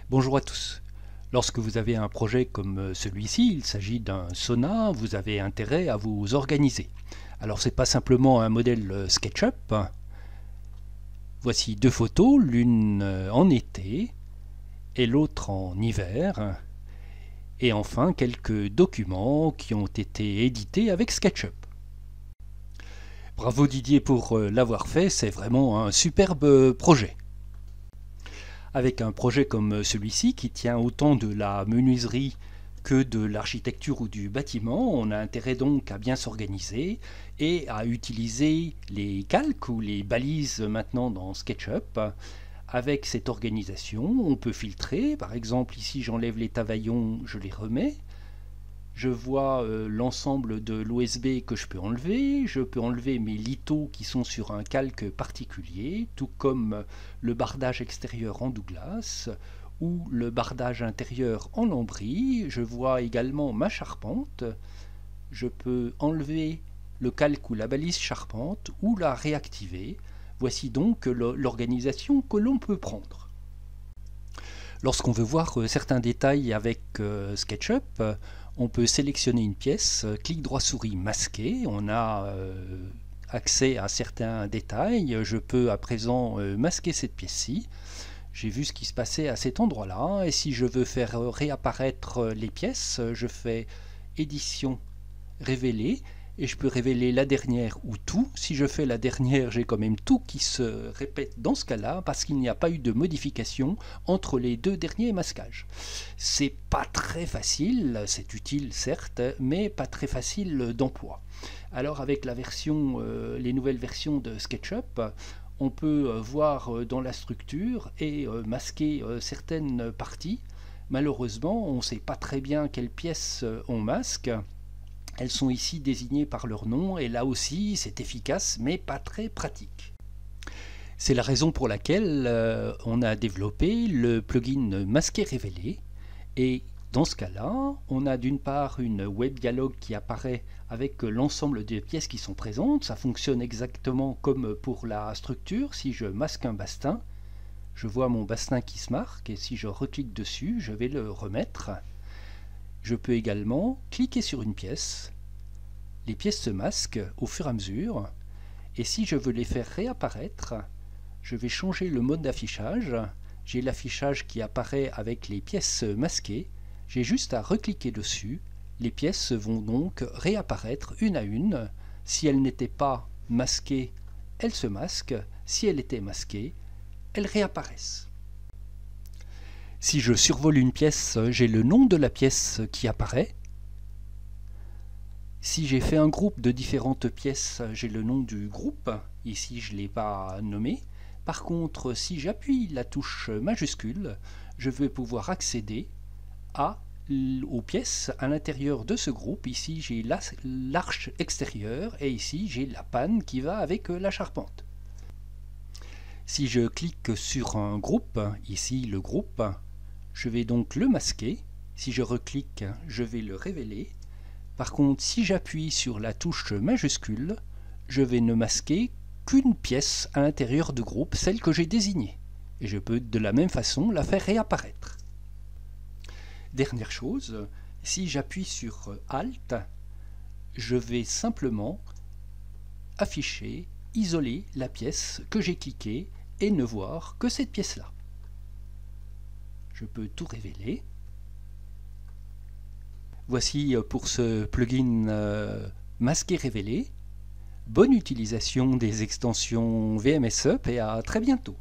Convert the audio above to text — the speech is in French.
Bonjour à tous. Lorsque vous avez un projet comme celui-ci, il s'agit d'un sauna, vous avez intérêt à vous organiser. Alors c'est pas simplement un modèle SketchUp. Voici deux photos, l'une en été et l'autre en hiver. Et enfin quelques documents qui ont été édités avec SketchUp. Bravo Didier pour l'avoir fait, c'est vraiment un superbe projet. Avec un projet comme celui-ci qui tient autant de la menuiserie que de l'architecture ou du bâtiment, on a intérêt donc à bien s'organiser et à utiliser les calques ou les balises maintenant dans SketchUp. Avec cette organisation, on peut filtrer, par exemple ici j'enlève les tavaillons, je les remets. Je vois l'ensemble de l'OSB que je peux enlever mes lithos qui sont sur un calque particulier, tout comme le bardage extérieur en Douglas ou le bardage intérieur en lambris. Je vois également ma charpente. Je peux enlever le calque ou la balise charpente ou la réactiver. Voici donc l'organisation que l'on peut prendre. Lorsqu'on veut voir certains détails avec SketchUp, on peut sélectionner une pièce, clic droit souris masqué, on a accès à certains détails. Je peux à présent masquer cette pièce-ci. J'ai vu ce qui se passait à cet endroit-là, et si je veux faire réapparaître les pièces, je fais édition, révéler, et je peux révéler la dernière ou tout. Si je fais la dernière, j'ai quand même tout qui se répète dans ce cas-là, parce qu'il n'y a pas eu de modification entre les deux derniers masquages. C'est pas très facile, c'est utile certes, mais pas très facile d'emploi. Alors avec la version, les nouvelles versions de SketchUp, on peut voir dans la structure et masquer certaines parties. Malheureusement, on ne sait pas très bien quelles pièces on masque. Elles sont ici désignées par leur nom et là aussi c'est efficace mais pas très pratique. C'est la raison pour laquelle on a développé le plugin Masquer Révéler, et dans ce cas-là, on a d'une part une web dialogue qui apparaît avec l'ensemble des pièces qui sont présentes. Ça fonctionne exactement comme pour la structure. Si je masque un bastin, je vois mon bastin qui se marque, et si je reclique dessus, je vais le remettre. Je peux également cliquer sur une pièce. Les pièces se masquent au fur et à mesure, et si je veux les faire réapparaître, je vais changer le mode d'affichage. J'ai l'affichage qui apparaît avec les pièces masquées. J'ai juste à recliquer dessus. Les pièces vont donc réapparaître une à une. Si elles n'étaient pas masquées, elles se masquent. Si elles étaient masquées, elles réapparaissent. Si je survole une pièce, j'ai le nom de la pièce qui apparaît. Si j'ai fait un groupe de différentes pièces, j'ai le nom du groupe. Ici, je ne l'ai pas nommé. Par contre, si j'appuie la touche majuscule, je vais pouvoir accéder aux pièces à l'intérieur de ce groupe. Ici, j'ai l'arche extérieure et ici, j'ai la panne qui va avec la charpente. Si je clique sur un groupe, ici le groupe, je vais donc le masquer. Si je reclique, je vais le révéler. Par contre, si j'appuie sur la touche majuscule, je vais ne masquer qu'une pièce à l'intérieur du groupe, celle que j'ai désignée. Et je peux de la même façon la faire réapparaître. Dernière chose, si j'appuie sur Alt, je vais simplement afficher, isoler la pièce que j'ai cliquée et ne voir que cette pièce-là. Je peux tout révéler. Voici pour ce plugin Masquer Révéler. Bonne utilisation des extensions VMSUP et à très bientôt.